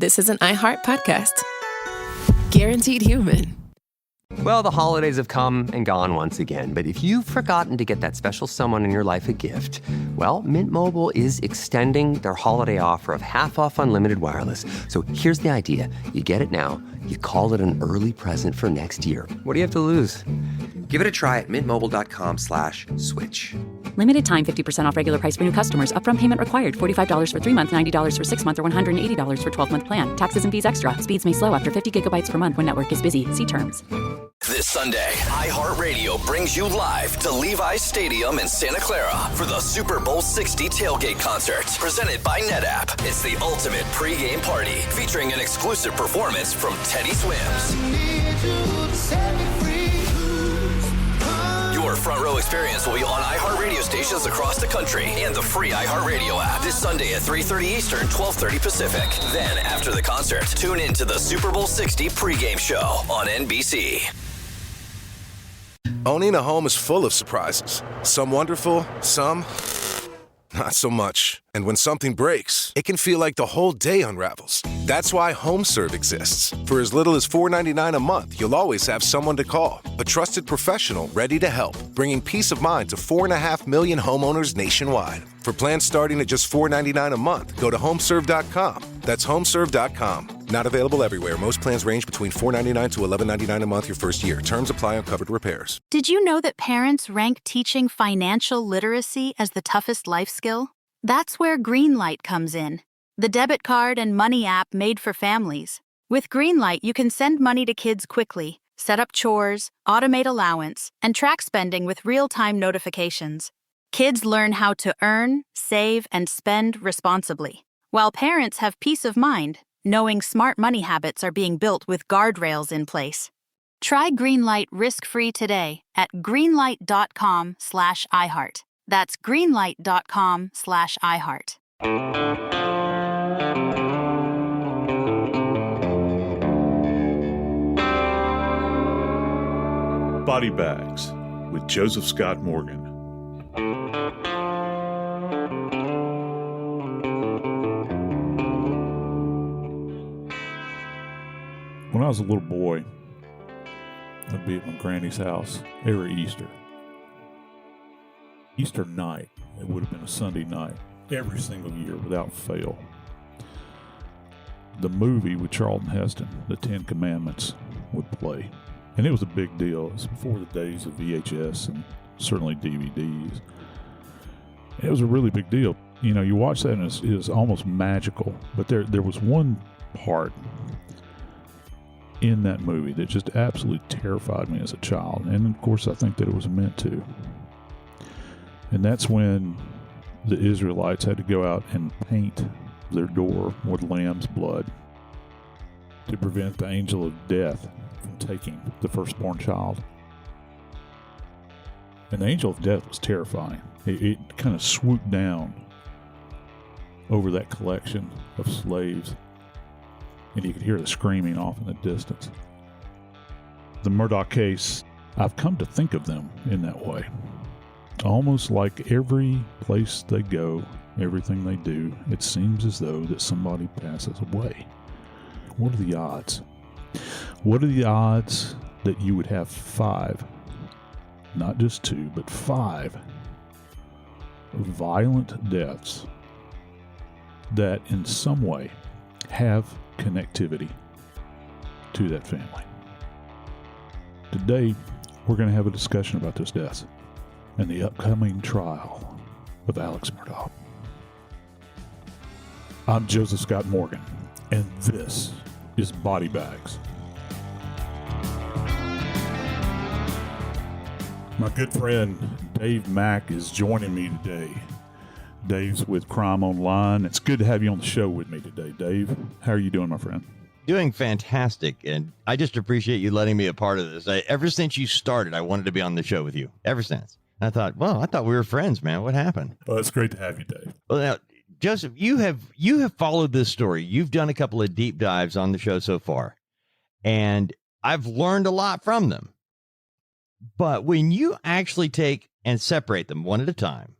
this is an iHeart podcast. Guaranteed human. Well, the holidays have come and gone once again, but if you've forgotten to get that special someone in your life a gift, well, Mint Mobile is extending their holiday offer of half off unlimited wireless. So here's the idea. You get it now, you call it an early present for next year. What do you have to lose? Give it a try at mintmobile.com/switch. Limited time 50% off regular price for new customers. Upfront payment required. $45 for 3 months, $90 for 6 months, or $180 for 12-month plan. Taxes and fees extra. Speeds may slow after 50 gigabytes per month when network is busy. See terms. This Sunday, iHeartRadio brings you live to Levi's Stadium in Santa Clara for the Super Bowl 60 tailgate concert, presented by NetApp. It's the ultimate pregame party, featuring an exclusive performance from Teddy Swims. Your front row experience will be on iHeartRadio stations across the country and the free iHeartRadio app this Sunday at 3:30 Eastern, 12:30 Pacific. Then, after the concert, tune in to the Super Bowl 60 pregame show on NBC. Owning a home is full of surprises. Some wonderful, some not so much. And when something breaks, it can feel like the whole day unravels. That's why HomeServe exists. For as little as $4.99 a month, you'll always have someone to call. A trusted professional ready to help, bringing peace of mind to 4.5 million homeowners nationwide. For plans starting at just $4.99 a month, go to homeserve.com. That's homeserve.com. Not available everywhere. Most plans range between $4.99 to $11.99 a month your first year. Terms apply on covered repairs. Did you know that parents rank teaching financial literacy as the toughest life skill? That's where Greenlight comes in, the debit card and money app made for families. With Greenlight, you can send money to kids quickly, set up chores, automate allowance, and track spending with real-time notifications. Kids learn how to earn, save, and spend responsibly, while parents have peace of mind, knowing smart money habits are being built with guardrails in place. Try Greenlight risk-free today at greenlight.com/iHeart. That's greenlight.com/iHeart. Body Bags with Joseph Scott Morgan. When I was a little boy, I'd be at my granny's house every Easter. Easter night, it would have been a Sunday night, every single year without fail. The movie with Charlton Heston, The Ten Commandments, would play. And it was a big deal. It was before the days of VHS and certainly DVDs. It was a really big deal. You know, you watch that and it was almost magical. But there was one part in that movie that just absolutely terrified me as a child. And of course, I think that it was meant to. And that's when the Israelites had to go out and paint their door with lamb's blood to prevent the angel of death from taking the firstborn child. And the angel of death was terrifying. It kind of swooped down over that collection of slaves, and you could hear the screaming off in the distance. The Murdaugh case, I've come to think of them in that way. Almost like every place they go, everything they do, it seems as though that somebody passes away. What are the odds? What are the odds that you would have 5, not just 2, but 5 violent deaths that in some way have connectivity to that family? Today, we're going to have a discussion about those deaths and the upcoming trial of Alex Murdaugh. I'm Joseph Scott Morgan, and this is Body Bags. My good friend Dave Mack is joining me today. Dave's with Crime Online. It's good to have you on the show with me today, Dave. How are you doing, my friend? Doing fantastic, and I just appreciate you letting me a part of this. Ever since you started, I wanted to be on the show with you. Ever since. I thought we were friends, man. What happened? Well, it's great to have you, Dave. Well, now, Joseph, you have followed this story. You've done a couple of deep dives on the show so far, and I've learned a lot from them. But when you actually take and separate them one at a time,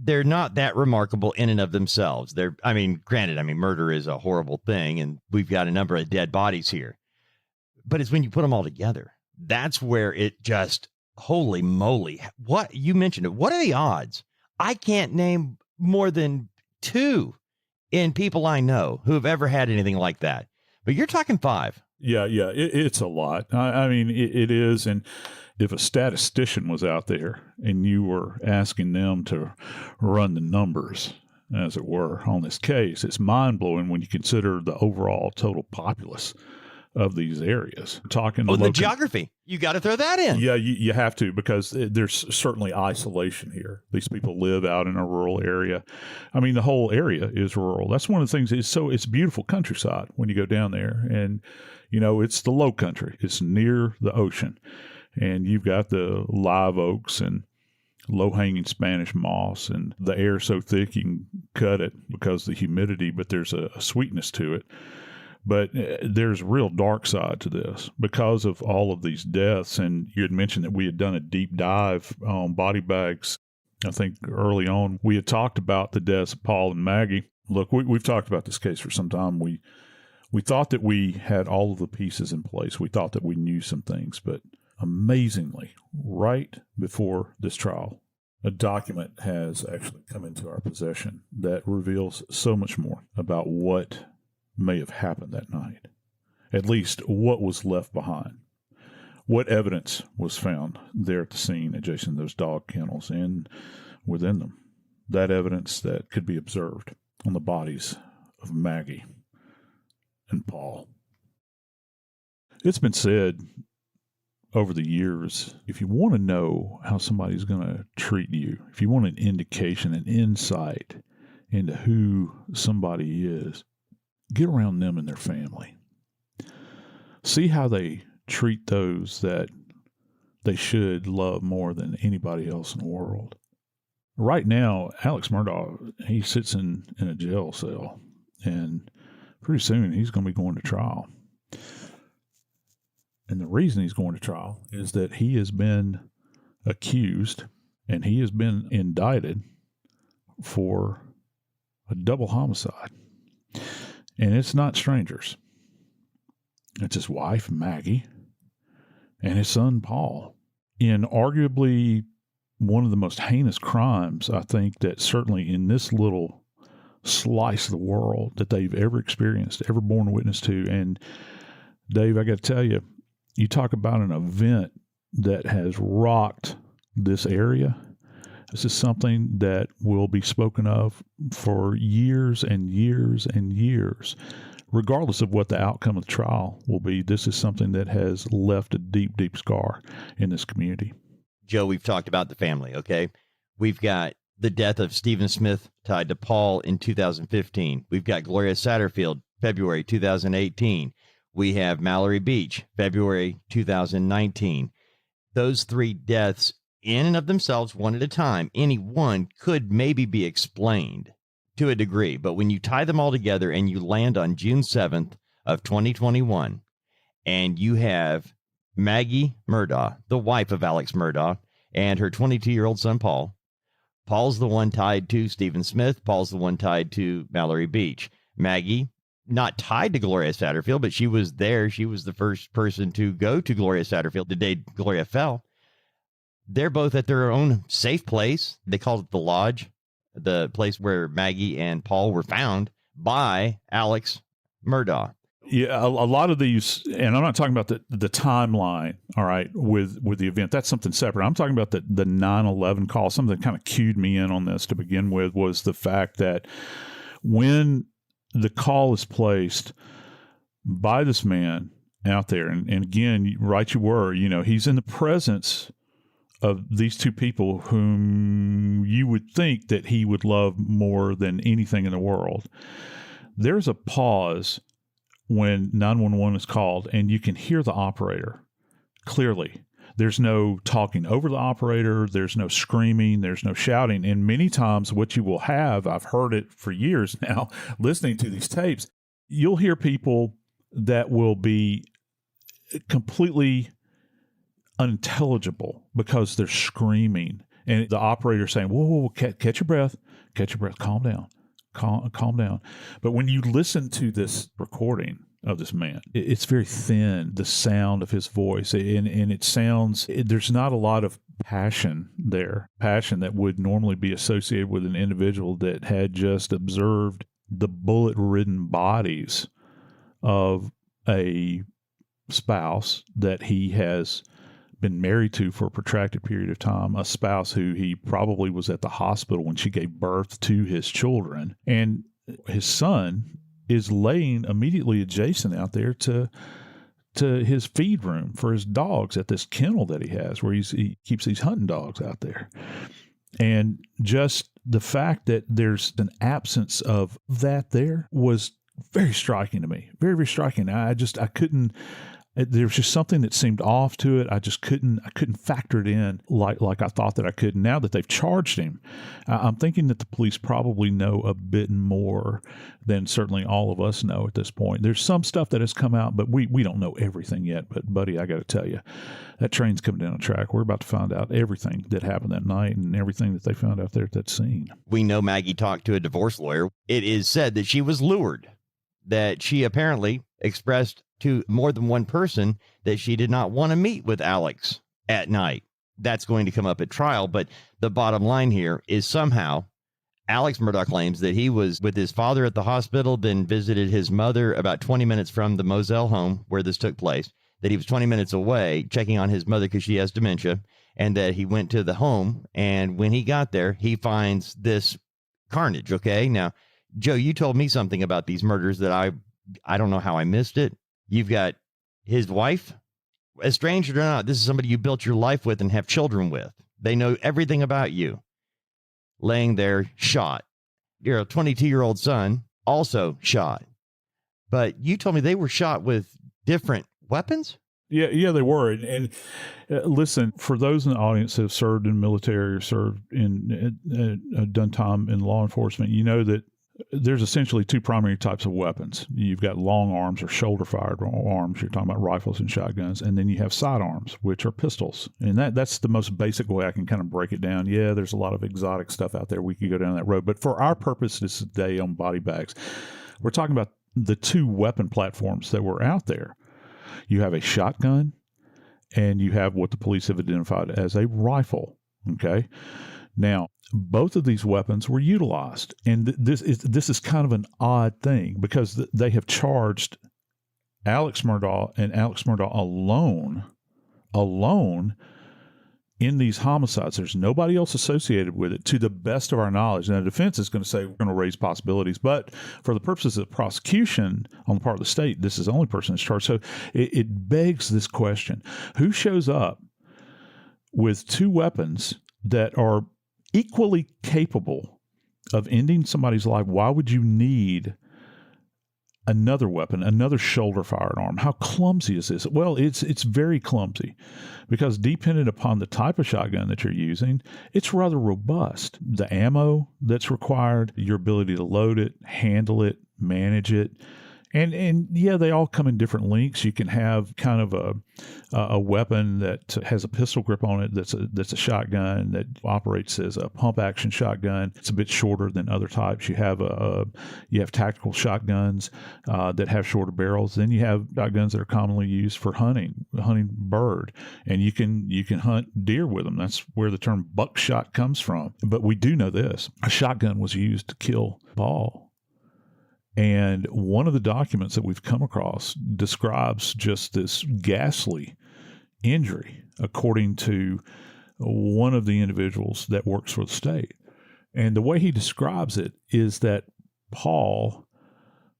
they're not that remarkable in and of themselves. Granted, murder is a horrible thing, and we've got a number of dead bodies here. But it's when you put them all together, that's where it just, holy moly. What you mentioned it. What are the odds? I can't name more than 2 in people I know who have ever had anything like that. But you're talking 5. Yeah, it's a lot. It is. And if a statistician was out there and you were asking them to run the numbers, as it were, on this case, it's mind-blowing when you consider the overall total populace of these areas. The geography. You got to throw that in. Yeah, you have to, because there's certainly isolation here. These people live out in a rural area. The whole area is rural. That's one of the things. It's beautiful countryside when you go down there. And, it's the low country. It's near the ocean. And you've got the live oaks and low-hanging Spanish moss, and the air so thick you can cut it because of the humidity, but there's a sweetness to it. But there's a real dark side to this because of all of these deaths. And you had mentioned that we had done a deep dive on body bags. I think early on we had talked about the deaths of Paul and Maggie. Look, we've talked about this case for some time. We thought that we had all of the pieces in place. We thought that we knew some things, but amazingly, right before this trial, a document has actually come into our possession that reveals so much more about what may have happened that night, at least what was left behind, what evidence was found there at the scene adjacent to those dog kennels and within them, that evidence that could be observed on the bodies of Maggie and Paul. It's been said over the years, if you want to know how somebody's going to treat you, if you want an indication, an insight into who somebody is, get around them and their family. See how they treat those that they should love more than anybody else in the world. Right now, Alex Murdaugh, he sits in a jail cell, and pretty soon he's going to be going to trial. And the reason he's going to trial is that he has been accused and he has been indicted for a double homicide. And it's not strangers. It's his wife, Maggie, and his son, Paul. In arguably one of the most heinous crimes, I think, that certainly in this little slice of the world that they've ever experienced, ever borne witness to. And Dave, I got to tell you, you talk about an event that has rocked this area. This is something that will be spoken of for years and years and years. Regardless of what the outcome of the trial will be, this is something that has left a deep, deep scar in this community. Joe, we've talked about the family, okay? We've got the death of Stephen Smith tied to Paul in 2015. We've got Gloria Satterfield, February 2018. We have Mallory Beach, February 2019. Those 3 deaths in and of themselves, one at a time, any one could maybe be explained to a degree. But when you tie them all together and you land on June 7th of 2021, and you have Maggie Murdaugh, the wife of Alex Murdaugh, and her 22-year-old son, Paul. Paul's the one tied to Stephen Smith. Paul's the one tied to Mallory Beach. Maggie, not tied to Gloria Satterfield, but she was there. She was the first person to go to Gloria Satterfield the day Gloria fell. They're both at their own safe place. They called it the Lodge, the place where Maggie and Paul were found by Alex Murdaugh. Yeah, a lot of these, and I'm not talking about the timeline, all right, with the event. That's something separate. I'm talking about the 9/11 call. Something that kind of cued me in on this to begin with was the fact that when the call is placed by this man out there, and again, right you were, he's in the presence of these 2 people whom you would think that he would love more than anything in the world. There's a pause when 911 is called, and you can hear the operator clearly. There's no talking over the operator. There's no screaming. There's no shouting. And many times what you will have, I've heard it for years now, listening to these tapes, you'll hear people that will be completely unintelligible because they're screaming And the operator saying, whoa, catch your breath, calm down, calm down. But when you listen to this recording of this man, it's very thin, the sound of his voice, and it sounds, there's not a lot of passion there, passion that would normally be associated with an individual that had just observed the bullet-ridden bodies of a spouse that he has been married to for a protracted period of time, a spouse who he probably was at the hospital when she gave birth to his children. And his son is laying immediately adjacent out there to his feed room for his dogs at this kennel that he has, where he keeps these hunting dogs out there. And just the fact that there's an absence of that there was very striking to me. Very, very striking. I couldn't, there was just something that seemed off to it. I couldn't factor it in like I thought that I could. Now that they've charged him, I'm thinking that the police probably know a bit more than certainly all of us know at this point. There's some stuff that has come out, but we don't know everything yet. But buddy, I got to tell you, that train's coming down the track. We're about to find out everything that happened that night and everything that they found out there at that scene. We know Maggie talked to a divorce lawyer. It is said that she was lured, that she apparently expressed to more than one person that she did not want to meet with Alex at night. That's going to come up at trial. But the bottom line here is somehow Alex Murdaugh claims that he was with his father at the hospital, then visited his mother about 20 minutes from the Moselle home where this took place, that he was 20 minutes away checking on his mother because she has dementia, and that he went to the home. And when he got there, he finds this carnage. Okay. Now, Joe, you told me something about these murders that I don't know how I missed it. You've got his wife, estranged or not, this is somebody you built your life with and have children with. They know everything about you. Laying there, shot. Your 22-year-old son, also shot. But you told me they were shot with different weapons? Yeah, they were. And listen, for those in the audience that have served in the military or served in done time in law enforcement, you know that there's essentially two primary types of weapons. You've got long arms or shoulder-fired arms. You're talking about rifles and shotguns. And then you have sidearms, which are pistols. And that's the most basic way I can kind of break it down. Yeah, there's a lot of exotic stuff out there. We could go down that road. But for our purposes today on Body Bags, we're talking about the two weapon platforms that were out there. You have a shotgun, and you have what the police have identified as a rifle. Okay? Now, both of these weapons were utilized, and this is kind of an odd thing because they have charged Alex Murdaugh and Alex Murdaugh alone in these homicides. There's nobody else associated with it, to the best of our knowledge. Now, the defense is going to say we're going to raise possibilities, but for the purposes of prosecution on the part of the state, this is the only person that's charged. So it begs this question: who shows up with two weapons that are equally capable of ending somebody's life? Why would you need another weapon, another shoulder-fired arm? How clumsy is this? Well, it's very clumsy because dependent upon the type of shotgun that you're using, it's rather robust. The ammo that's required, your ability to load it, handle it, manage it. And yeah, they all come in different lengths. You can have kind of a weapon that has a pistol grip on it that's a shotgun that operates as a pump action shotgun. It's a bit shorter than other types. You have tactical shotguns that have shorter barrels. Then you have shotguns that are commonly used for hunting bird, and you can hunt deer with them. That's where the term buckshot comes from. But we do know this: a shotgun was used to kill Paul. And one of the documents that we've come across describes just this ghastly injury, according to one of the individuals that works for the state. And the way he describes it is that Paul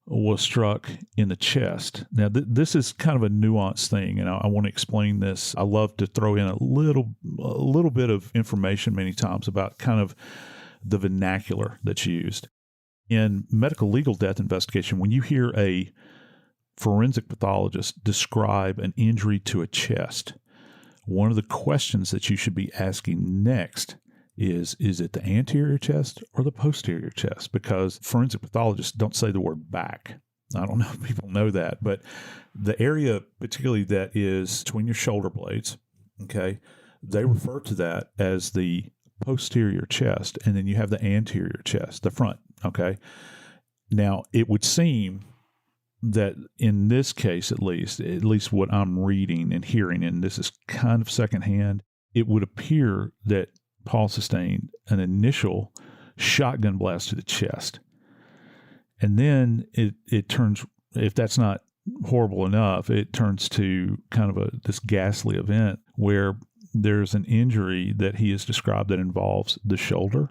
was struck in the chest. Now, this is kind of a nuanced thing, and I want to explain this. I love to throw in a little bit of information many times about kind of the vernacular that's used. In medical legal death investigation, when you hear a forensic pathologist describe an injury to a chest, one of the questions that you should be asking next is it the anterior chest or the posterior chest? Because forensic pathologists don't say the word back. I don't know if people know that, but the area particularly that is between your shoulder blades, okay, they refer to that as the posterior chest, and then you have the anterior chest, the front. Okay. Now, it would seem that in this case, at least what I'm reading and hearing, and this is kind of secondhand, it would appear that Paul sustained an initial shotgun blast to the chest. And then it turns, if that's not horrible enough, it turns to kind of this ghastly event where there's an injury that he has described that involves the shoulder,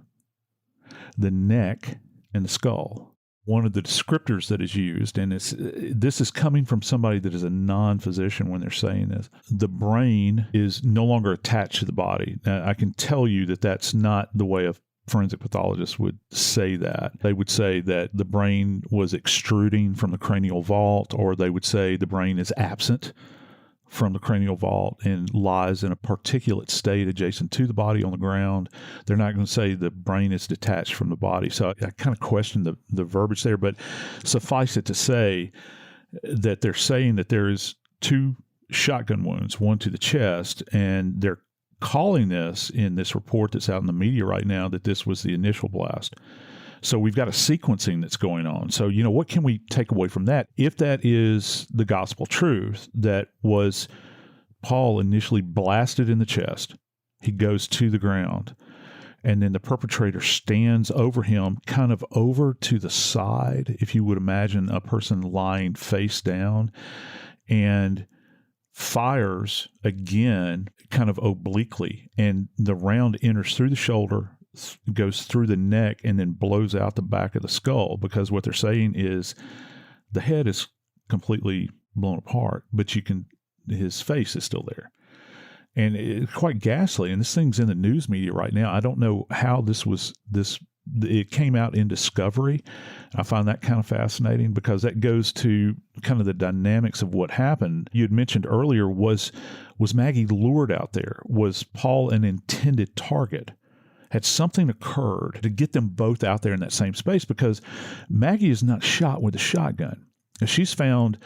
the neck, and the skull. One of the descriptors that is used, and this is coming from somebody that is a non-physician when they're saying this, the brain is no longer attached to the body. Now, I can tell you that that's not the way a forensic pathologist would say that. They would say that the brain was extruding from the cranial vault, or they would say the brain is absent from the cranial vault and lies in a particulate state adjacent to the body on the ground. They're not going to say the brain is detached from the body. So I kind of question the verbiage there, but suffice it to say that they're saying that there is 2 shotgun wounds, one to the chest, and they're calling this in this report that's out in the media right now that this was the initial blast. So we've got a sequencing that's going on. So, what can we take away from that? If that is the gospel truth, that was Paul initially blasted in the chest, he goes to the ground, and then the perpetrator stands over him, kind of over to the side, if you would imagine a person lying face down, and fires again, kind of obliquely, and the round enters through the shoulder, goes through the neck, and then blows out the back of the skull, because what they're saying is the head is completely blown apart, but his face is still there. And it's quite ghastly. And this thing's in the news media right now. I don't know how it came out in Discovery. I find that kind of fascinating, because that goes to kind of the dynamics of what happened. You had mentioned earlier, was Maggie lured out there? Was Paul an intended target? Had something occurred to get them both out there in that same space? Because Maggie is not shot with a shotgun. She's found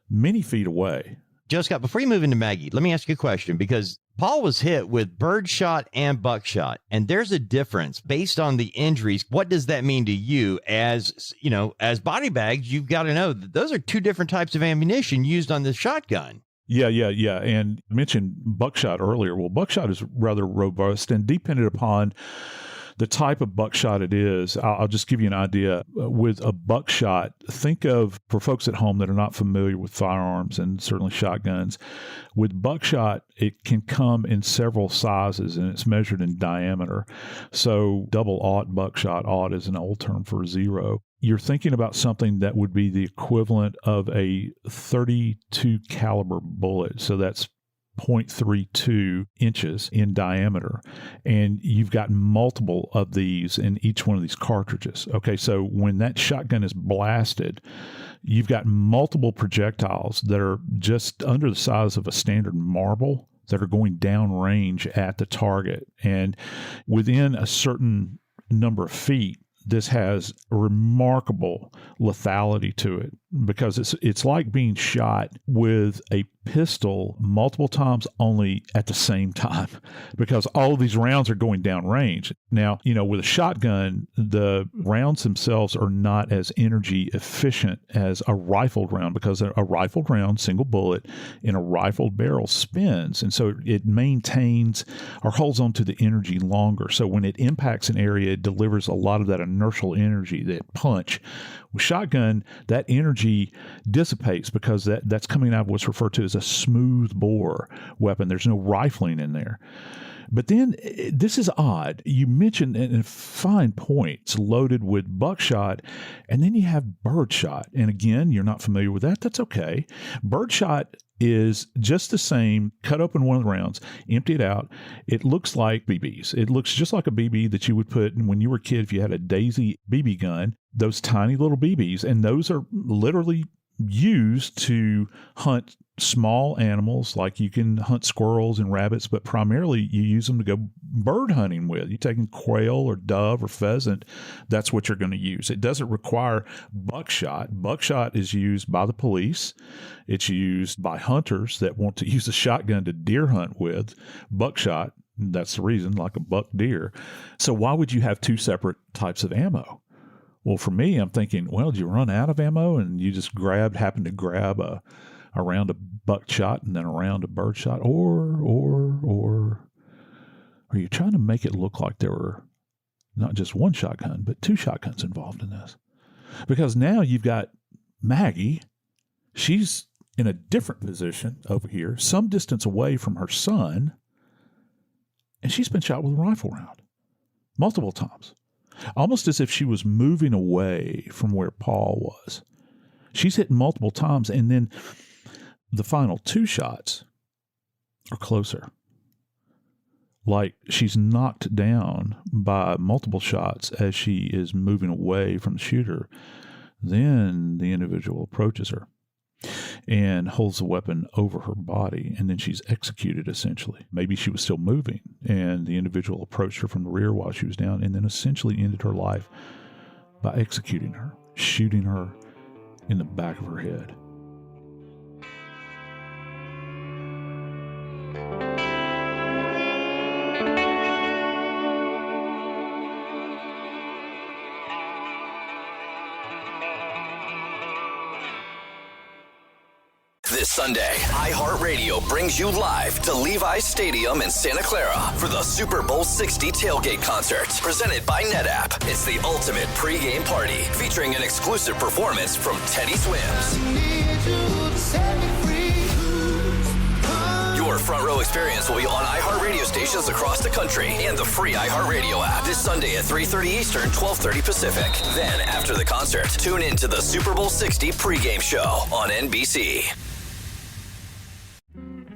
many feet away. Joe Scott, before you move into Maggie, let me ask you a question, because Paul was hit with birdshot and buckshot, and there's a difference based on the injuries. What does that mean to you as body bags? You've got to know that those are 2 different types of ammunition used on the shotgun. Yeah. And I mentioned buckshot earlier. Well, buckshot is rather robust, and dependent upon the type of buckshot it is, I'll just give you an idea. With a buckshot, think of, for folks at home that are not familiar with firearms and certainly shotguns, with buckshot, it can come in several sizes, and it's measured in diameter. So double-aught buckshot, aught is an old term for 0. You're thinking about something that would be the equivalent of a .32 caliber bullet. So that's 0.32 inches in diameter. And you've got multiple of these in each one of these cartridges. Okay, so when that shotgun is blasted, you've got multiple projectiles that are just under the size of a standard marble that are going downrange at the target. And within a certain number of feet, this has remarkable lethality to it, because it's like being shot with a pistol multiple times, only at the same time, because all of these rounds are going down range. Now, with a shotgun, the rounds themselves are not as energy efficient as a rifled round, because a rifled round, single bullet in a rifled barrel, spins. And so it maintains or holds on to the energy longer. So when it impacts an area, it delivers a lot of that inertial energy, that punch. With shotgun, that energy dissipates, because that's coming out of what's referred to as a smooth bore weapon. There's no rifling in there. But then, this is odd. You mentioned, and fine points, loaded with buckshot, and then you have birdshot. And again, you're not familiar with that. That's okay. Birdshot is just the same. Cut open one of the rounds, empty it out. It looks like BBs. It looks just like a BB that you would put when you were a kid if you had a Daisy BB gun, those tiny little BBs. And those are literally used to hunt small animals, like you can hunt squirrels and rabbits, but primarily you use them to go bird hunting with. You're taking quail or dove or pheasant, that's what you're going to use. It doesn't require buckshot. Buckshot is used by the police. It's used by hunters that want to use a shotgun to deer hunt with. Buckshot That's the reason, like a buck deer. So why would you have two separate types of ammo? Well, for me, I'm thinking, well, did you run out of ammo and you just happened to grab a round of buckshot and then a round of birdshot? Or are you trying to make it look like there were not just one shotgun, but two shotguns involved in this? Because now you've got Maggie. She's in a different position over here, some distance away from her son, and she's been shot with a rifle round multiple times, almost as if she was moving away from where Paul was. She's hit multiple times, and then the final two shots are closer. Like she's knocked down by multiple shots as she is moving away from the shooter. Then the individual approaches her and holds the weapon over her body, and then she's executed, essentially. Maybe she was still moving, and the individual approached her from the rear while she was down, and then essentially ended her life by executing her, shooting her in the back of her head. This Sunday, iHeartRadio brings you live to Levi's Stadium in Santa Clara for the Super Bowl 60 tailgate concert, presented by NetApp. It's the ultimate pregame party, featuring an exclusive performance from Teddy Swims. Your front row experience will be on iHeartRadio stations across the country and the free iHeartRadio app this Sunday at 3:30 Eastern, 12:30 Pacific. Then, after the concert, tune in to the Super Bowl 60 pregame show on NBC.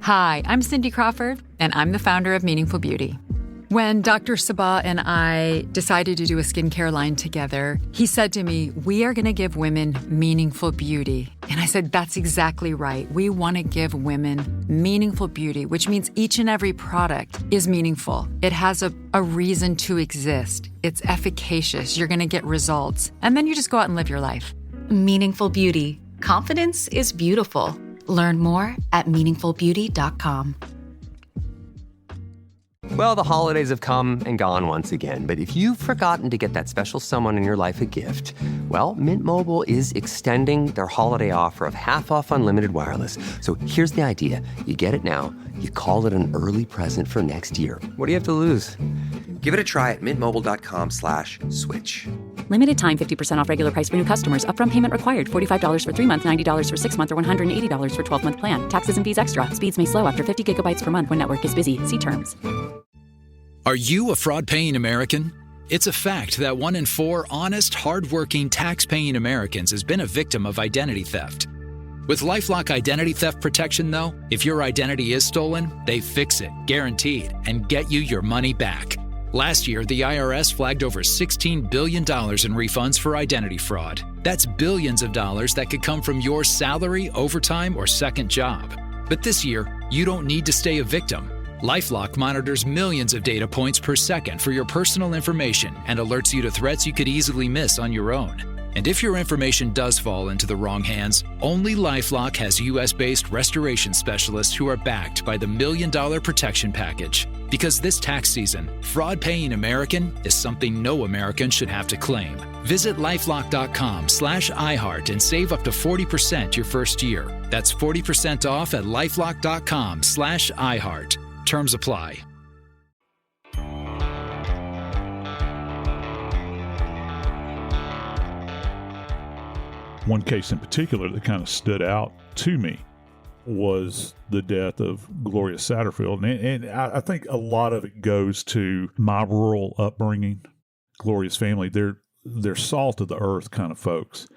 Hi, I'm Cindy Crawford, and I'm the founder of Meaningful Beauty. When Dr. Sabah and I decided to do a skincare line together, he said to me, we are going to give women meaningful beauty. And I said, that's exactly right. We want to give women meaningful beauty, which means each and every product is meaningful. It has a reason to exist. It's efficacious. You're going to get results. And then you just go out and live your life. Meaningful Beauty. Confidence is beautiful. Learn more at meaningfulbeauty.com. Well, the holidays have come and gone once again, but if you've forgotten to get that special someone in your life a gift, well, Mint Mobile is extending their holiday offer of half off unlimited wireless. So here's the idea. You get it now, you call it an early present for next year. What do you have to lose? Give it a try at mintmobile.com/switch. Limited time 50% off regular price for new customers. Upfront payment required. $45 for 3 months, $90 for 6 months, or $180 for 12-month plan. Taxes and fees extra. Speeds may slow after 50 gigabytes per month when network is busy. See terms. Are you a fraud-paying American? It's a fact that 1 in 4 honest, hard-working, tax-paying Americans has been a victim of identity theft. With LifeLock Identity Theft Protection, though, if your identity is stolen, they fix it, guaranteed, and get you your money back. Last year, the IRS flagged over $16 billion in refunds for identity fraud. That's billions of dollars that could come from your salary, overtime, or second job. But this year, you don't need to stay a victim. LifeLock monitors millions of data points per second for your personal information and alerts you to threats you could easily miss on your own. And if your information does fall into the wrong hands, only LifeLock has U.S.-based restoration specialists who are backed by the $1 Million Protection Package. Because this tax season, fraud-paying American is something no American should have to claim. Visit LifeLock.com/iHeart and save up to 40% your first year. That's 40% off at LifeLock.com/iHeart. Terms apply. One case in particular that kind of stood out to me was the death of Gloria Satterfield. And I think a lot of it goes to my rural upbringing. Gloria's family, they're salt of the earth kind of folks.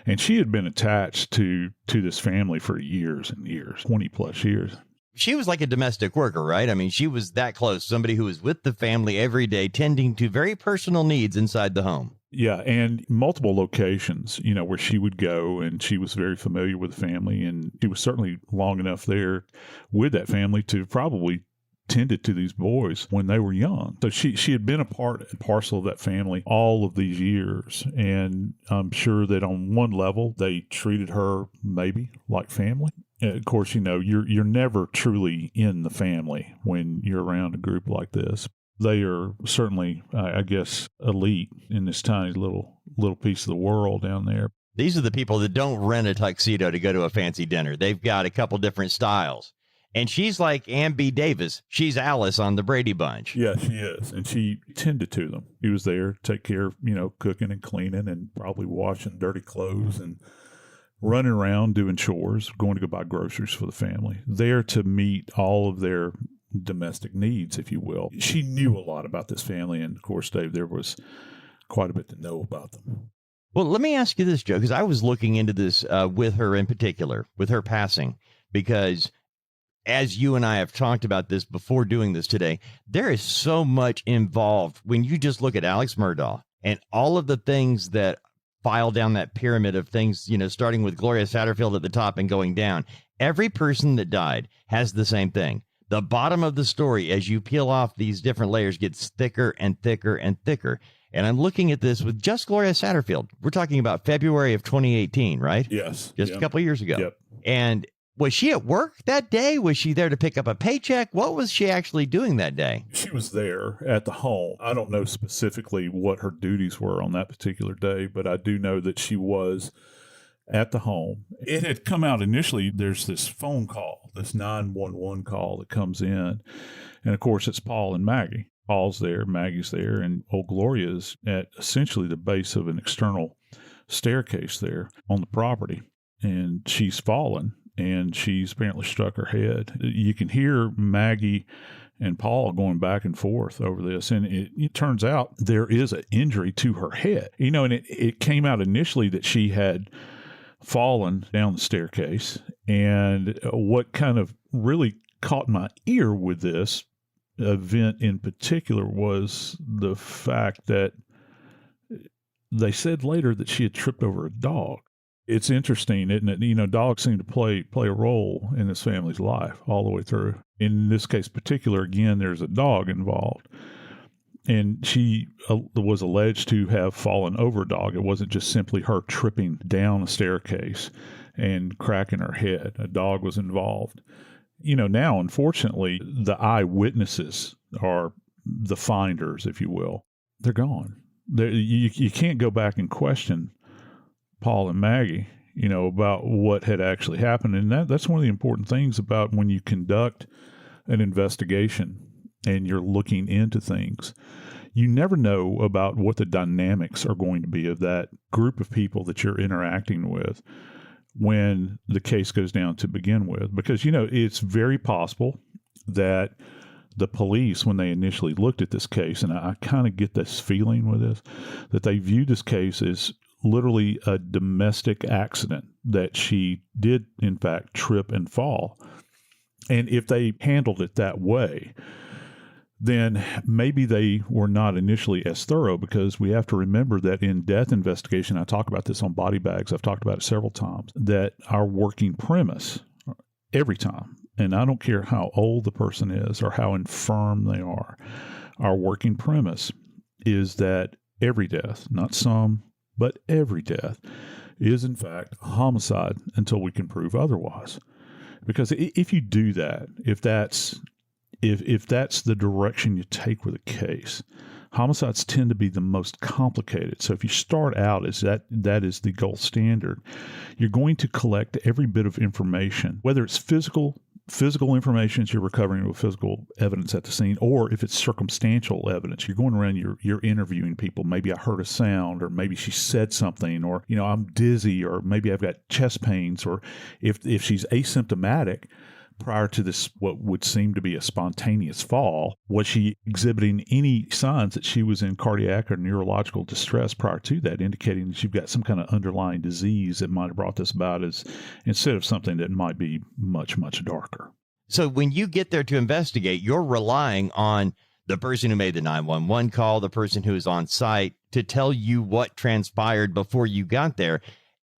And she had been attached to this family for years and years, 20 plus years. She was like a domestic worker, right? I mean, she was that close, somebody who was with the family every day, tending to very personal needs inside the home. Yeah, and multiple locations, where she would go, and she was very familiar with the family, and she was certainly long enough there with that family to probably tended to these boys when they were young. So she had been a part and parcel of that family all of these years, and I'm sure that on one level they treated her maybe like family. Of course, you're never truly in the family when you're around a group like this. They are certainly, I guess, elite in this tiny little piece of the world down there. These are the people that don't rent a tuxedo to go to a fancy dinner. They've got a couple different styles. And she's like Ann B. Davis. She's Alice on the Brady Bunch. Yeah, she is. And she tended to them. He was there to take care of, cooking and cleaning and probably washing dirty clothes and running around doing chores, going to go buy groceries for the family, there to meet all of their domestic needs, if you will. She knew a lot about this family. And, of course, Dave, there was quite a bit to know about them. Well, let me ask you this, Joe, because I was looking into this with her in particular, with her passing, because as you and I have talked about this before doing this today, there is so much involved when you just look at Alex Murdaugh and all of the things that file down that pyramid of things, starting with Gloria Satterfield at the top and going down. Every person that died has the same thing. The bottom of the story, as you peel off these different layers, gets thicker and thicker and thicker. And I'm looking at this with just Gloria Satterfield. We're talking about February of 2018, right? Yes. Just a couple of years ago. Yep. And was she at work that day? Was she there to pick up a paycheck? What was she actually doing that day? She was there at the home. I don't know specifically what her duties were on that particular day, but I do know that she was at the home. It had come out initially, there's this phone call, this 911 call that comes in. And, of course, it's Paul and Maggie. Paul's there, Maggie's there, and old Gloria's at essentially the base of an external staircase there on the property. And she's fallen, and she's apparently struck her head. You can hear Maggie and Paul going back and forth over this. And it turns out there is an injury to her head. And it came out initially that she had fallen down the staircase. And what kind of really caught my ear with this event in particular was the fact that they said later that she had tripped over a dog. It's interesting, isn't it? Dogs seem to play a role in this family's life all the way through. In this case particular, again, there's a dog involved. And she was alleged to have fallen over a dog. It wasn't just simply her tripping down a staircase and cracking her head. A dog was involved. Now, unfortunately, the eyewitnesses are the finders, if you will. They're gone. You can't go back and question Paul and Maggie, about what had actually happened. And that's one of the important things about when you conduct an investigation and you're looking into things. You never know about what the dynamics are going to be of that group of people that you're interacting with when the case goes down to begin with. Because, it's very possible that the police, when they initially looked at this case, and I kind of get this feeling with this, that they viewed this case as literally a domestic accident, that she did, in fact, trip and fall. And if they handled it that way, then maybe they were not initially as thorough, because we have to remember that in death investigation, I talk about this on body bags, I've talked about it several times, that our working premise every time, and I don't care how old the person is or how infirm they are, our working premise is that every death, not some, but every death, is in fact a homicide until we can prove otherwise. Because if you do that, if that's the direction you take with a case, homicides tend to be the most complicated. So if you start out as that is the gold standard, you're going to collect every bit of information, whether it's physical information you're recovering with physical evidence at the scene, or if it's circumstantial evidence, you're going around, you're interviewing people. Maybe I heard a sound, or maybe she said something, or, I'm dizzy, or maybe I've got chest pains, or if she's asymptomatic prior to this, what would seem to be a spontaneous fall, was she exhibiting any signs that she was in cardiac or neurological distress prior to that, indicating that you've got some kind of underlying disease that might have brought this about, as instead of something that might be much, much darker. So when you get there to investigate, you're relying on the person who made the 911 call, the person who is on site, to tell you what transpired before you got there.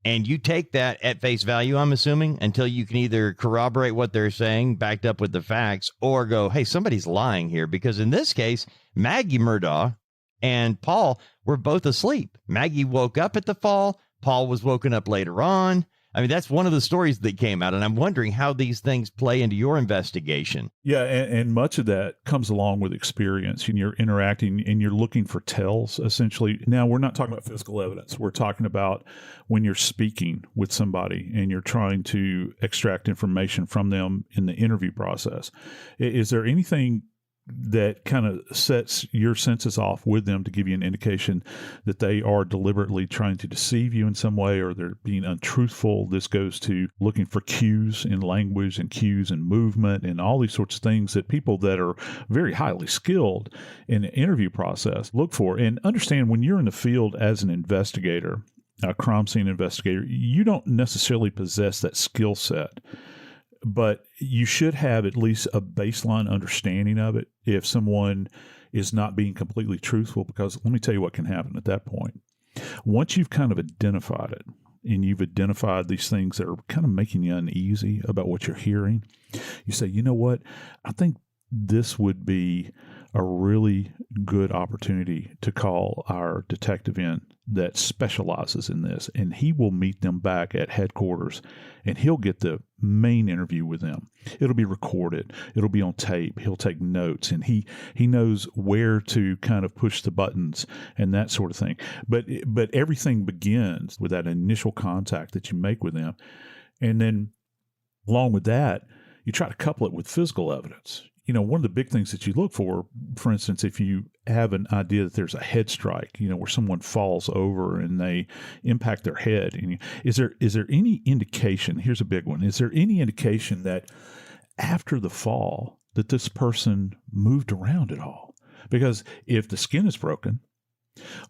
And you take that at face value, I'm assuming, until you can either corroborate what they're saying, backed up with the facts, or go, hey, somebody's lying here. Because in this case, Maggie Murdaugh and Paul were both asleep. Maggie woke up at the fall. Paul was woken up later on. I mean, that's one of the stories that came out, and I'm wondering how these things play into your investigation. Yeah, and much of that comes along with experience, and you're interacting and you're looking for tells, essentially. Now, we're not talking about physical evidence. We're talking about when you're speaking with somebody and you're trying to extract information from them in the interview process. Is there anything that kind of sets your senses off with them to give you an indication that they are deliberately trying to deceive you in some way, or they're being untruthful? This goes to looking for cues in language and cues in movement and all these sorts of things that people that are very highly skilled in the interview process look for. And understand, when you're in the field as an investigator, a crime scene investigator, you don't necessarily possess that skill set, but you should have at least a baseline understanding of it if someone is not being completely truthful, because let me tell you what can happen at that point. Once you've kind of identified it and you've identified these things that are kind of making you uneasy about what you're hearing, you say, you know what, I think this would be a really good opportunity to call our detective in that specializes in this, and he will meet them back at headquarters, and he'll get the main interview with them. It'll be recorded. It'll be on tape. He'll take notes, and he knows where to kind of push the buttons and that sort of thing. But everything begins with that initial contact that you make with them, and then along with that, you try to couple it with physical evidence. You know, one of the big things that you look for instance, if you have an idea that there's a head strike, you know, where someone falls over and they impact their head, and is there any indication, here's a big one, is there any indication that after the fall that this person moved around at all? Because if the skin is broken,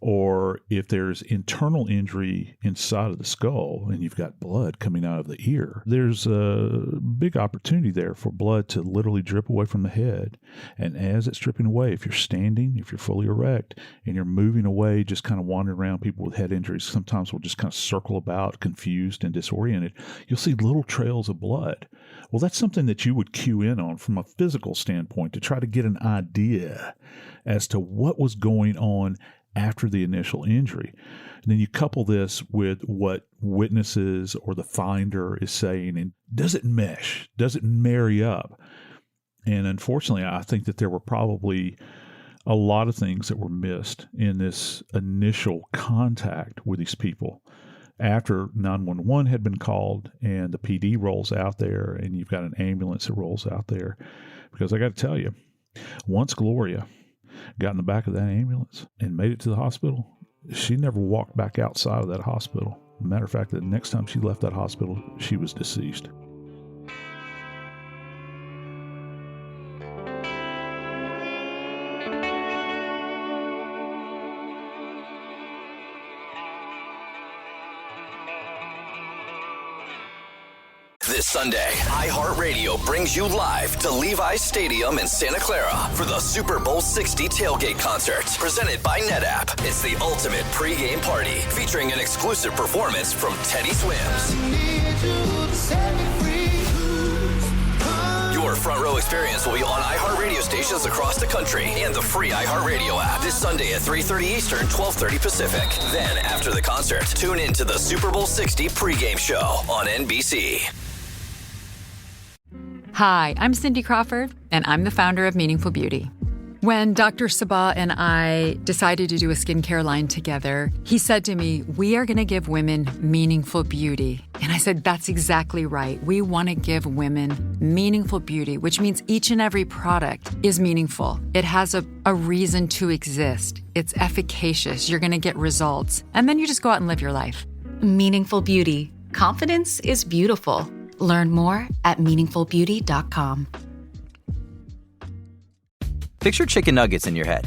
or if there's internal injury inside of the skull and you've got blood coming out of the ear, there's a big opportunity there for blood to literally drip away from the head. And as it's dripping away, if you're standing, if you're fully erect, and you're moving away, just kind of wandering around, people with head injuries sometimes will just kind of circle about, confused and disoriented, you'll see little trails of blood. Well, that's something that you would cue in on from a physical standpoint to try to get an idea as to what was going on after the initial injury. And then you couple this with what witnesses or the finder is saying, and does it mesh? Does it marry up? And unfortunately, I think that there were probably a lot of things that were missed in this initial contact with these people. After 911 had been called and the PD rolls out there and you've got an ambulance that rolls out there. Because I got to tell you, once Gloria got in the back of that ambulance and made it to the hospital, she never walked back outside of that hospital. Matter of fact, the next time she left that hospital, she was deceased. This Sunday, iHeartRadio brings you live to Levi's Stadium in Santa Clara for the Super Bowl 60 tailgate concert, presented by NetApp. It's the ultimate pregame party, featuring an exclusive performance from Teddy Swims. Your front row experience will be on iHeartRadio stations across the country and the free iHeartRadio app this Sunday at 3:30 Eastern, 12:30 Pacific. Then, after the concert, tune in to the Super Bowl 60 pregame show on NBC. Hi, I'm Cindy Crawford, and I'm the founder of Meaningful Beauty. When Dr. Sabah and I decided to do a skincare line together, he said to me, we are going to give women meaningful beauty. And I said, that's exactly right. We want to give women meaningful beauty, which means each and every product is meaningful. It has a reason to exist. It's efficacious. You're going to get results. And then you just go out and live your life. Meaningful Beauty. Confidence is beautiful. Learn more at meaningfulbeauty.com. Picture chicken nuggets in your head.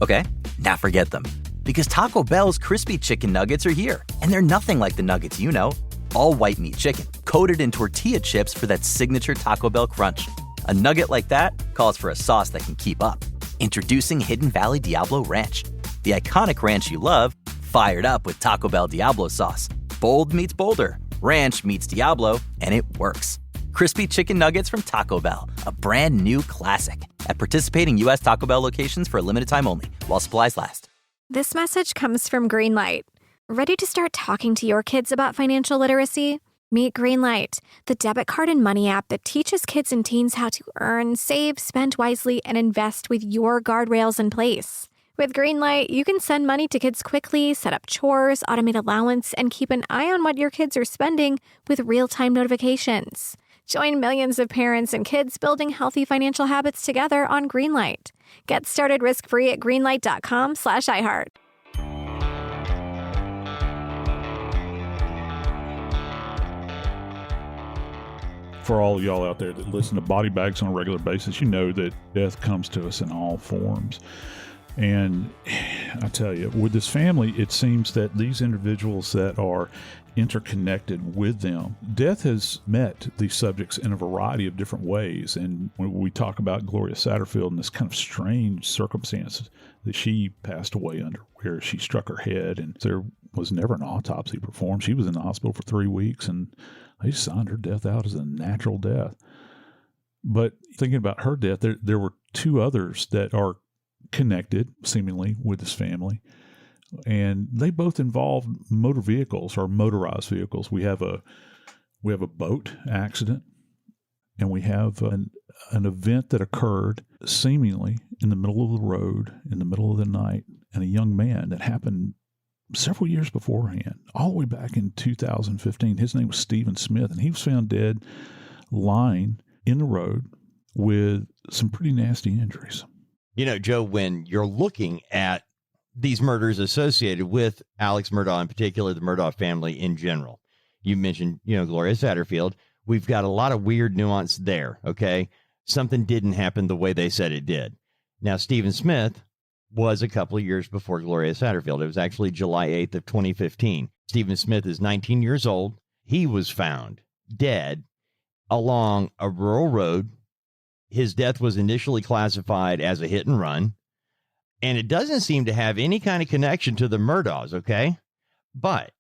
Okay, now forget them. Because Taco Bell's crispy chicken nuggets are here. And they're nothing like the nuggets you know. All white meat chicken, coated in tortilla chips for that signature Taco Bell crunch. A nugget like that calls for a sauce that can keep up. Introducing Hidden Valley Diablo Ranch. The iconic ranch you love, fired up with Taco Bell Diablo sauce. Bold meets bolder. Ranch meets Diablo, and it works. Crispy chicken nuggets from Taco Bell, a brand new classic. At participating U.S. Taco Bell locations for a limited time only, while supplies last. This message comes from Greenlight. Ready to start talking to your kids about financial literacy? Meet Greenlight, the debit card and money app that teaches kids and teens how to earn, save, spend wisely, and invest with your guardrails in place. With Greenlight, you can send money to kids quickly, set up chores, automate allowance, and keep an eye on what your kids are spending with real-time notifications. Join millions of parents and kids building healthy financial habits together on Greenlight. Get started risk-free at greenlight.com/iHeart. For all of y'all out there that listen to Body Bags on a regular basis, you know that death comes to us in all forms. And I tell you, with this family, it seems that these individuals that are interconnected with them, death has met these subjects in a variety of different ways. And when we talk about Gloria Satterfield and this kind of strange circumstances that she passed away under, where she struck her head and there was never an autopsy performed. She was in the hospital for 3 weeks and they signed her death out as a natural death. But thinking about her death, there were two others that are connected, seemingly, with this family. And they both involved motor vehicles or motorized vehicles. We have a boat accident, and we have an event that occurred seemingly in the middle of the road, in the middle of the night, and a young man that happened several years beforehand, all the way back in 2015. His name was Stephen Smith, and he was found dead, lying in the road with some pretty nasty injuries. You know, Joe, when you're looking at these murders associated with Alex Murdaugh, in particular, the Murdaugh family in general, you mentioned, Gloria Satterfield. We've got a lot of weird nuance there, okay? Something didn't happen the way they said it did. Now, Stephen Smith was a couple of years before Gloria Satterfield. It was actually July 8th of 2015. Stephen Smith is 19 years old. He was found dead along a rural road. His death was initially classified as a hit and run, and it doesn't seem to have any kind of connection to the Murdaughs, okay? But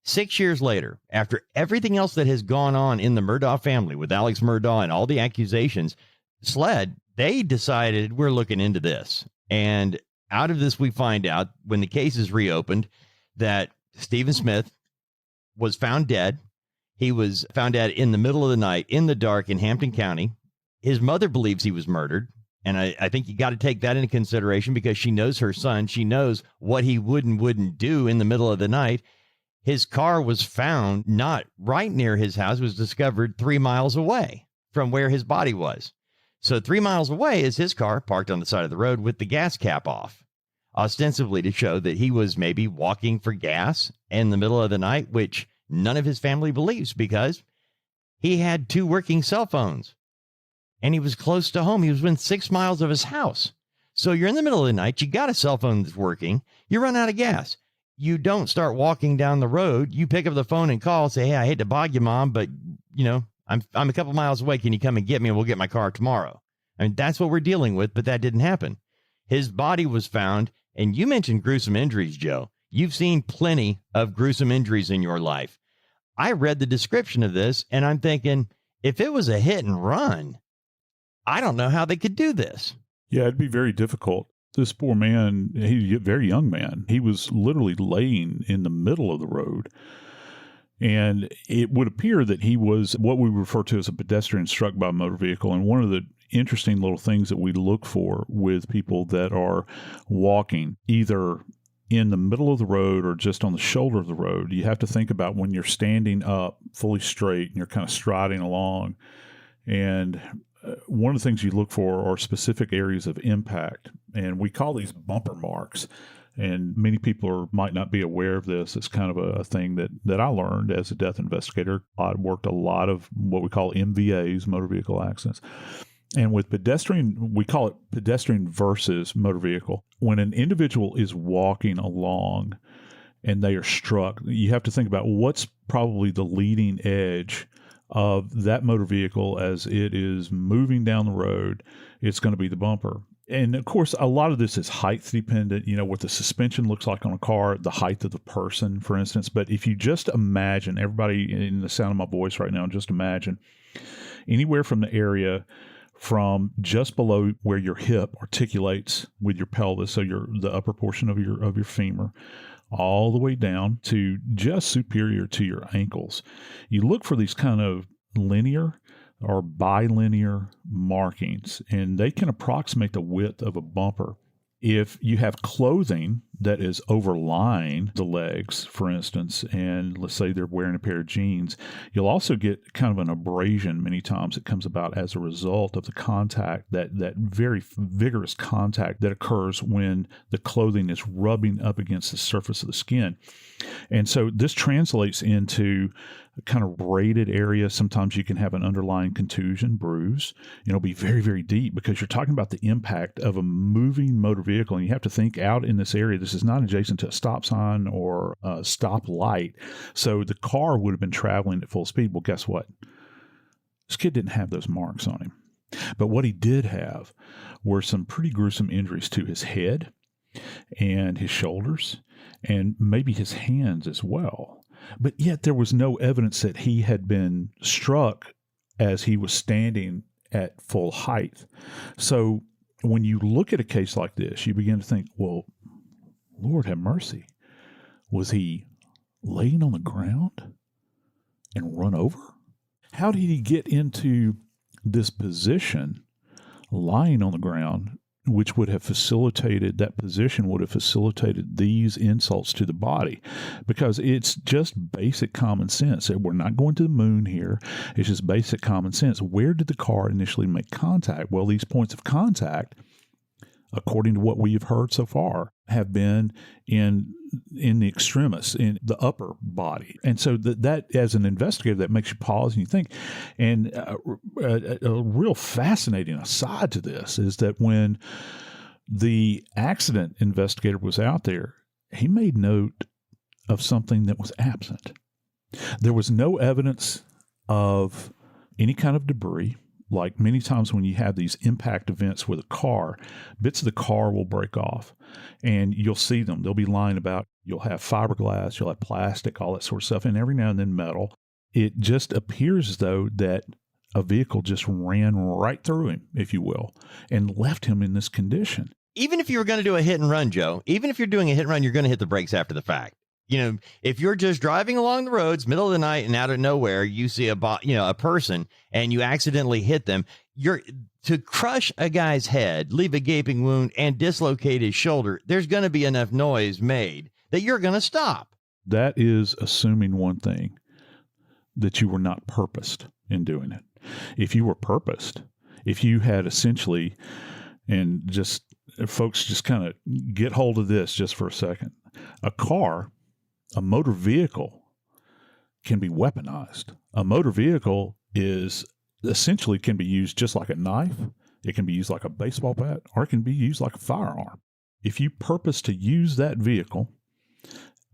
6 years later, after everything else that has gone on in the Murdaugh family with Alex Murdaugh and all the accusations, SLED, they decided we're looking into this. And out of this, we find out when the case is reopened that Stephen Smith was found dead. He was found dead in the middle of the night in the dark in Hampton County. His mother believes he was murdered. And I think you got to take that into consideration because she knows her son. She knows what he would and wouldn't do in the middle of the night. His car was found not right near his house. It was discovered 3 miles away from where his body was. So 3 miles away is his car parked on the side of the road with the gas cap off, ostensibly to show that he was maybe walking for gas in the middle of the night, which none of his family believes because he had 2 working cell phones and he was close to home. He was within 6 miles of his house. So you're in the middle of the night. You got a cell phone that's working. You run out of gas. You don't start walking down the road. You pick up the phone and call, say, hey, I hate to bog you, Mom, but, I'm a couple miles away. Can you come and get me and we'll get my car tomorrow? I mean, that's what we're dealing with, but that didn't happen. His body was found, and you mentioned gruesome injuries, Joe. You've seen plenty of gruesome injuries in your life. I read the description of this, and I'm thinking, if it was a hit and run, I don't know how they could do this. Yeah, it'd be very difficult. This poor man, he's a very young man. He was literally laying in the middle of the road. And it would appear that he was what we refer to as a pedestrian struck by a motor vehicle. And one of the interesting little things that we look for with people that are walking either in the middle of the road or just on the shoulder of the road, you have to think about when you're standing up fully straight and you're kind of striding along. And one of the things you look for are specific areas of impact. And we call these bumper marks. And many people might not be aware of this. It's kind of a thing that I learned as a death investigator. I worked a lot of what we call MVAs, motor vehicle accidents. And with pedestrian, we call it pedestrian versus motor vehicle. When an individual is walking along and they are struck, you have to think about what's probably the leading edge of that motor vehicle as it is moving down the road. It's going to be the bumper. And, of course, a lot of this is height dependent, what the suspension looks like on a car, the height of the person, for instance. But if you just imagine, everybody in the sound of my voice right now, just imagine anywhere from the area from just below where your hip articulates with your pelvis, so the upper portion of your femur, all the way down to just superior to your ankles. You look for these kind of linear or bilinear markings, and they can approximate the width of a bumper. If you have clothing that is overlying the legs, for instance, and let's say they're wearing a pair of jeans, you'll also get kind of an abrasion many times that comes about as a result of the contact, that very vigorous contact that occurs when the clothing is rubbing up against the surface of the skin. And so this translates into a kind of braided area. Sometimes you can have an underlying contusion, bruise. It'll be very, very deep because you're talking about the impact of a moving motor vehicle. And you have to think out in this area. This is not adjacent to a stop sign or a stop light. So the car would have been traveling at full speed. Well, guess what? This kid didn't have those marks on him. But what he did have were some pretty gruesome injuries to his head and his shoulders and maybe his hands as well. But yet there was no evidence that he had been struck as he was standing at full height. So when you look at a case like this, you begin to think, well, Lord have mercy. Was he laying on the ground and run over? How did he get into this position lying on the ground, which would have facilitated, that position would have facilitated these insults to the body? Because it's just basic common sense. We're not going to the moon here. It's just basic common sense. Where did the car initially make contact? Well, these points of contact, according to what we have heard so far, have been in the extremis, in the upper body. And so that as an investigator, that makes you pause and you think. And a real fascinating aside to this is that when the accident investigator was out there, he made note of something that was absent. There was no evidence of any kind of debris. Like many times when you have these impact events with a car, bits of the car will break off and you'll see them. They'll be lying about. You'll have fiberglass, you'll have plastic, all that sort of stuff, and every now and then metal. It just appears as though that a vehicle just ran right through him, if you will, and left him in this condition. Even if you were going to do a hit and run, Joe, even if you're doing a hit and run, you're going to hit the brakes after the fact. You know, if you're just driving along the roads, middle of the night, and out of nowhere, you see a person and you accidentally hit them, to crush a guy's head, leave a gaping wound, and dislocate his shoulder, there's going to be enough noise made that you're going to stop. That is assuming one thing, that you were not purposed in doing it. If you were purposed, if you had essentially, and just folks just kind of get hold of this just for a second, a motor vehicle can be weaponized. A motor vehicle is essentially can be used just like a knife. It can be used like a baseball bat, or it can be used like a firearm. If you purpose to use that vehicle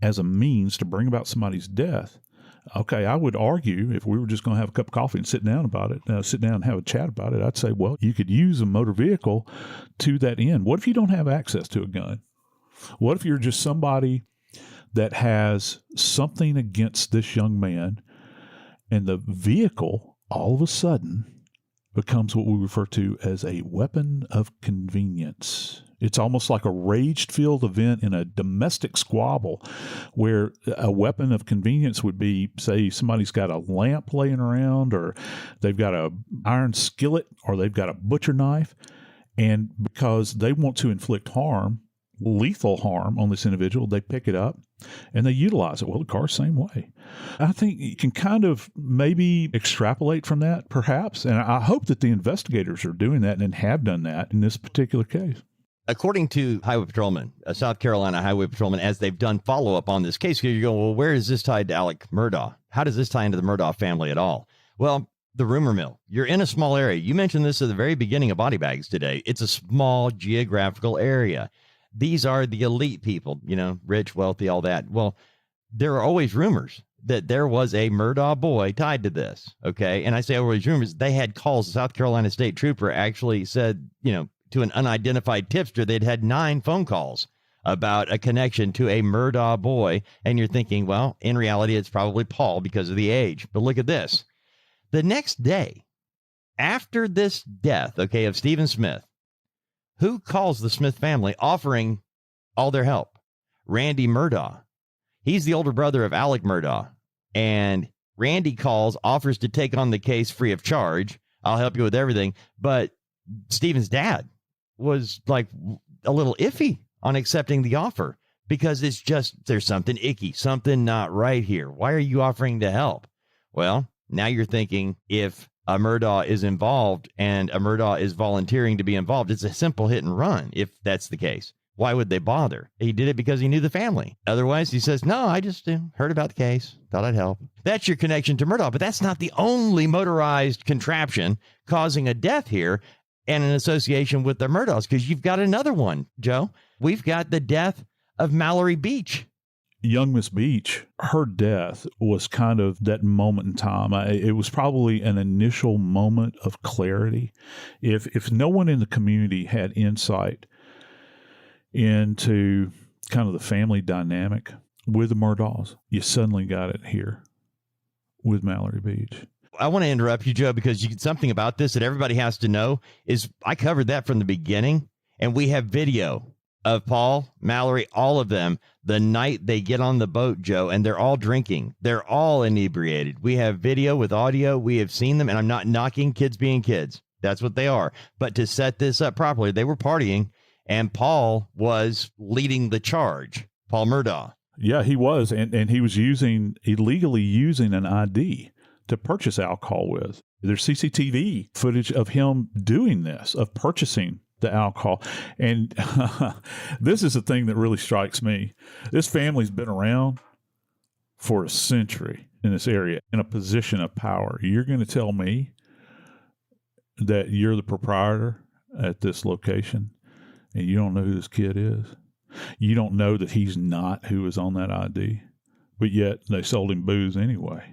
as a means to bring about somebody's death, okay, I would argue if we were just going to have a cup of coffee and sit down and have a chat about it, I'd say, well, you could use a motor vehicle to that end. What if you don't have access to a gun? What if you're just somebody that has something against this young man, and the vehicle all of a sudden becomes what we refer to as a weapon of convenience? It's almost like a rage-filled event in a domestic squabble where a weapon of convenience would be, say, somebody's got a lamp laying around, or they've got an iron skillet, or they've got a butcher knife, and because they want to inflict harm, lethal harm on this individual, they pick it up and they utilize it. Well, the car's same way. I think you can kind of maybe extrapolate from that, perhaps, and I hope that the investigators are doing that and have done that in this particular case. According to highway patrolman, South Carolina highway patrolman, as they've done follow-up on this case, you go, well, where is this tied to Alec Murdaugh? How does this tie into the Murdaugh family at all? Well, the rumor mill. You're in a small area. You mentioned this at the very beginning of Body Bags today. It's a small geographical area. These are the elite people, rich, wealthy, all that. Well, there are always rumors that there was a Murdaugh boy tied to this. Okay. And I say always rumors. They had calls. The South Carolina state trooper actually said, to an unidentified tipster, they'd had 9 phone calls about a connection to a Murdaugh boy. And you're thinking, well, in reality, it's probably Paul because of the age. But look at this. The next day after this death, of Stephen Smith, who calls the Smith family offering all their help? Randy Murdaugh. He's the older brother of Alec Murdaugh. And Randy calls, offers to take on the case free of charge. I'll help you with everything. But Stephen's dad was like a little iffy on accepting the offer because it's just there's something icky, something not right here. Why are you offering to help? Well, now you're thinking if a Murdaugh is involved and a Murdaugh is volunteering to be involved, it's a simple hit and run if that's the case. Why would they bother? He did it because he knew the family. Otherwise, he says, no, I just heard about the case. Thought I'd help. That's your connection to Murdaugh. But that's not the only motorized contraption causing a death here and an association with the Murdaughs, because you've got another one, Joe. We've got the death of Mallory Beach. Young Miss Beach, her death was kind of that moment in time. It was probably an initial moment of clarity. If no one in the community had insight into kind of the family dynamic with the Murdaughs, you suddenly got it here with Mallory Beach. I want to interrupt you, Joe, because something about this that everybody has to know is I covered that from the beginning, and we have video of Paul, Mallory, all of them, the night they get on the boat, Joe, and they're all drinking. They're all inebriated. We have video with audio. We have seen them, and I'm not knocking kids being kids. That's what they are. But to set this up properly, they were partying, and Paul was leading the charge, Paul Murdaugh. Yeah, he was, and he was illegally using an ID to purchase alcohol with. There's CCTV footage of him doing this, of purchasing the alcohol. And this is the thing that really strikes me. This family's been around for a century in this area in a position of power. You're going to tell me that you're the proprietor at this location and you don't know who this kid is? You don't know that he's not who is on that ID, but yet they sold him booze anyway.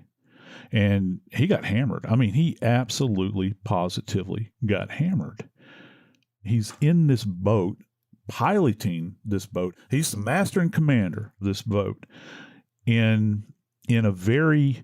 And he got hammered. I mean, he absolutely, positively got hammered. He's in this boat, piloting this boat. He's the master and commander of this boat in a very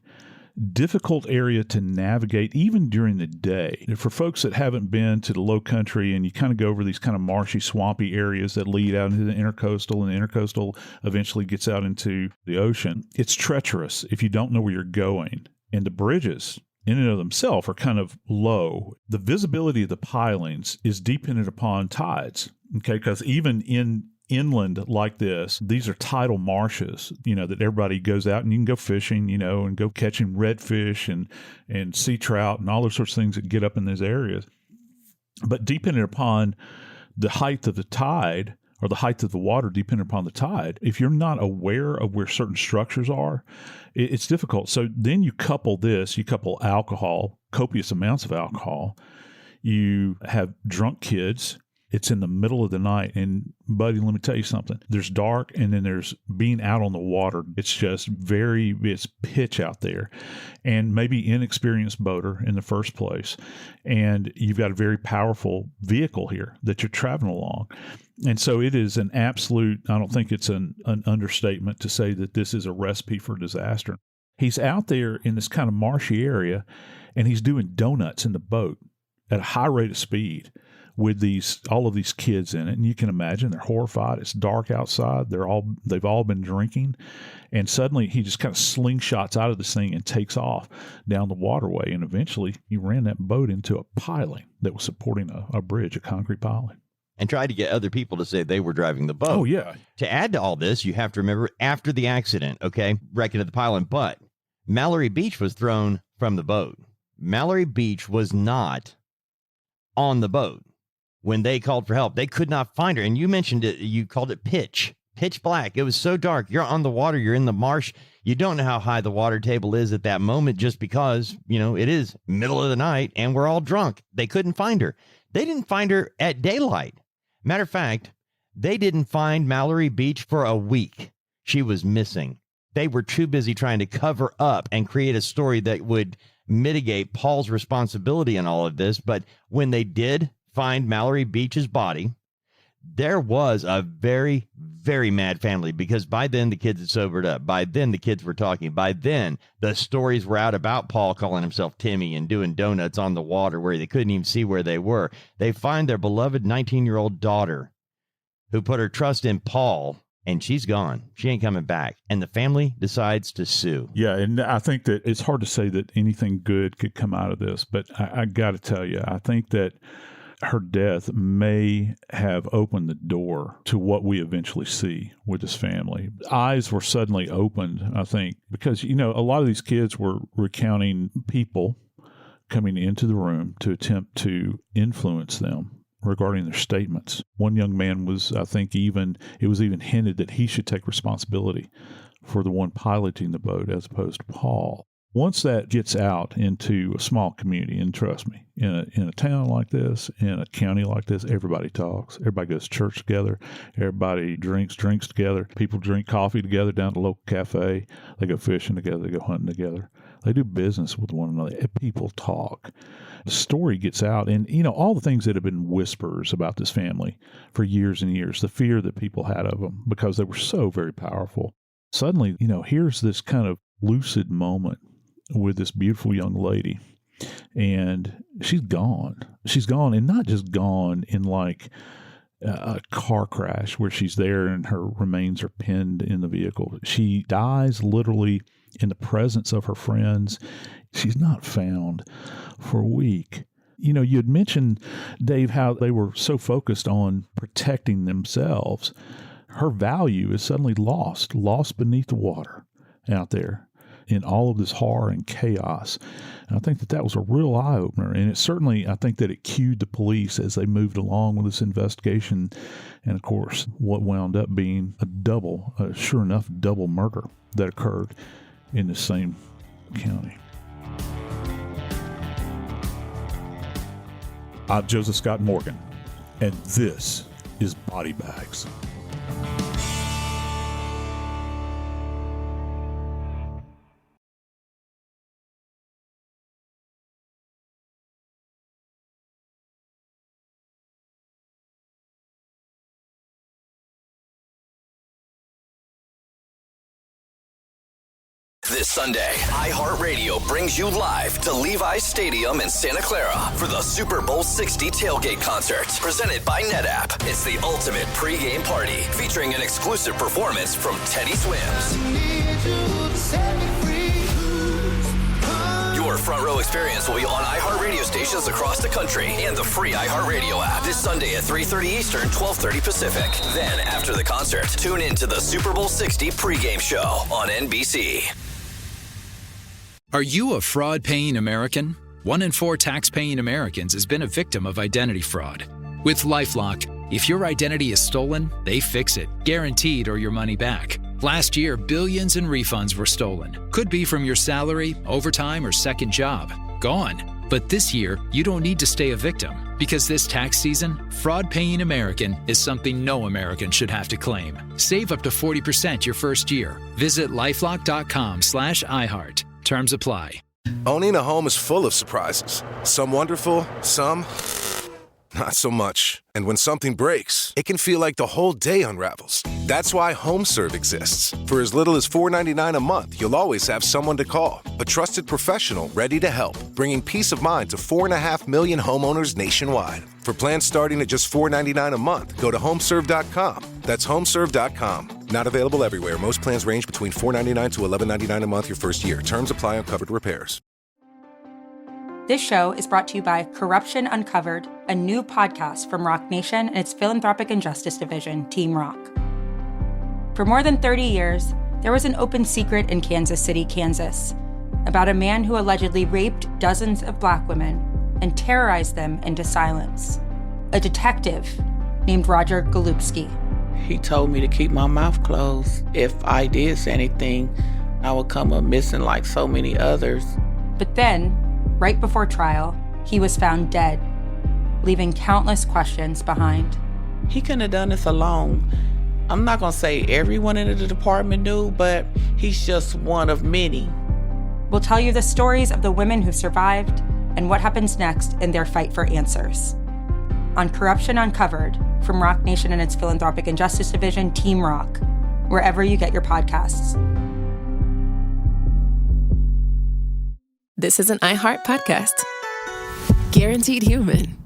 difficult area to navigate, even during the day. For folks that haven't been to the low country and you kind of go over these kind of marshy, swampy areas that lead out into the intercoastal, and the intercoastal eventually gets out into the ocean, it's treacherous if you don't know where you're going. And the bridges in and of themselves are kind of low. The visibility of the pilings is dependent upon tides, okay? Because even in inland like this, these are tidal marshes, that everybody goes out and you can go fishing, and go catching redfish and sea trout and all those sorts of things that get up in those areas. But dependent upon the height of the tide, or the height of the water dependent upon the tide, if you're not aware of where certain structures are, it's difficult. So then you couple alcohol, copious amounts of alcohol. You have drunk kids. It's in the middle of the night. And, buddy, let me tell you something. There's dark, and then there's being out on the water. It's just it's pitch out there. And maybe inexperienced boater in the first place. And you've got a very powerful vehicle here that you're traveling along. And so it is an absolute, I don't think it's an understatement to say that this is a recipe for disaster. He's out there in this kind of marshy area, and he's doing donuts in the boat at a high rate of speed with all of these kids in it. And you can imagine they're horrified. It's dark outside. They've all been drinking. And suddenly he just kind of slingshots out of this thing and takes off down the waterway. And eventually he ran that boat into a piling that was supporting a bridge, a concrete piling. And tried to get other people to say they were driving the boat. Oh, yeah. To add to all this, you have to remember after the accident, okay, wrecking of the piling, but Mallory Beach was thrown from the boat. Mallory Beach was not on the boat when they called for help. They could not find her. And you mentioned it, you called it pitch black. It was so dark. You're on the water. You're in the marsh. You don't know how high the water table is at that moment just because, it is middle of the night and we're all drunk. They couldn't find her. They didn't find her at daylight. Matter of fact, they didn't find Mallory Beach for a week. She was missing. They were too busy trying to cover up and create a story that would mitigate Paul's responsibility in all of this. But when they did find Mallory Beach's body, there was a very, very mad family, because by then the kids had sobered up. By then the kids were talking. By then the stories were out about Paul calling himself Timmy and doing donuts on the water where they couldn't even see where they were. They find their beloved 19-year-old daughter, who put her trust in Paul and she's gone. She ain't coming back. And the family decides to sue. Yeah, and I think that it's hard to say that anything good could come out of this, but I got to tell you, I think that her death may have opened the door to what we eventually see with this family. Eyes were suddenly opened, I think, because, a lot of these kids were recounting people coming into the room to attempt to influence them regarding their statements. One young man was, I think, it was even hinted that he should take responsibility for the one piloting the boat as opposed to Paul. Once that gets out into a small community, and trust me, in a town like this, in a county like this, everybody talks. Everybody goes to church together. Everybody drinks together. People drink coffee together down at the local cafe. They go fishing together. They go hunting together. They do business with one another. People talk. The story gets out, and, all the things that have been whispers about this family for years and years, the fear that people had of them because they were so very powerful. Suddenly, here's this kind of lucid moment with this beautiful young lady, and she's gone. She's gone, and not just gone in like a car crash where she's there and her remains are pinned in the vehicle. She dies literally in the presence of her friends. She's not found for a week. You had mentioned, Dave, how they were so focused on protecting themselves. Her value is suddenly lost beneath the water out there in all of this horror and chaos. And I think that was a real eye-opener. And it certainly, I think that it cued the police as they moved along with this investigation. And, of course, what wound up being a sure enough double murder that occurred in the same county. I'm Joseph Scott Morgan, and this is Body Bags. This Sunday, iHeartRadio brings you live to Levi's Stadium in Santa Clara for the Super Bowl 60 tailgate concert, presented by NetApp. It's the ultimate pregame party, featuring an exclusive performance from Teddy Swims. Your front row experience will be on iHeartRadio stations across the country and the free iHeartRadio app this Sunday at 3:30 Eastern, 12:30 Pacific. Then, after the concert, tune in to the Super Bowl 60 pregame show on NBC. Are you a fraud-paying American? 1 in 4 tax-paying Americans has been a victim of identity fraud. With LifeLock, if your identity is stolen, they fix it, guaranteed, or your money back. Last year, billions in refunds were stolen. Could be from your salary, overtime, or second job. Gone. But this year, you don't need to stay a victim, because this tax season, fraud-paying American is something no American should have to claim. Save up to 40% your first year. Visit lifelock.com/iHeart. Terms apply. Owning a home is full of surprises. Some wonderful, some not so much. And when something breaks, it can feel like the whole day unravels. That's why HomeServe exists. For as little as $4.99 a month, you'll always have someone to call. A trusted professional ready to help, bringing peace of mind to 4.5 million homeowners nationwide. For plans starting at just $4.99 a month, go to homeserve.com. That's homeserve.com. Not available everywhere. Most plans range between $4.99 to $11.99 a month your first year. Terms apply on covered repairs. This show is brought to you by Corruption Uncovered, a new podcast from Rock Nation and its philanthropic and justice division, Team Rock. For more than 30 years, there was an open secret in Kansas City, Kansas, about a man who allegedly raped dozens of Black women and terrorized them into silence. A detective named Roger Golubsky. He told me to keep my mouth closed. If I did say anything, I would come up missing like so many others. But then, right before trial, he was found dead, leaving countless questions behind. He couldn't have done this alone. I'm not going to say everyone in the department knew, but he's just one of many. We'll tell you the stories of the women who survived and what happens next in their fight for answers. On Corruption Uncovered, from Rock Nation and its philanthropic and justice division, Team Rock, wherever you get your podcasts. This is an iHeart podcast. Guaranteed human.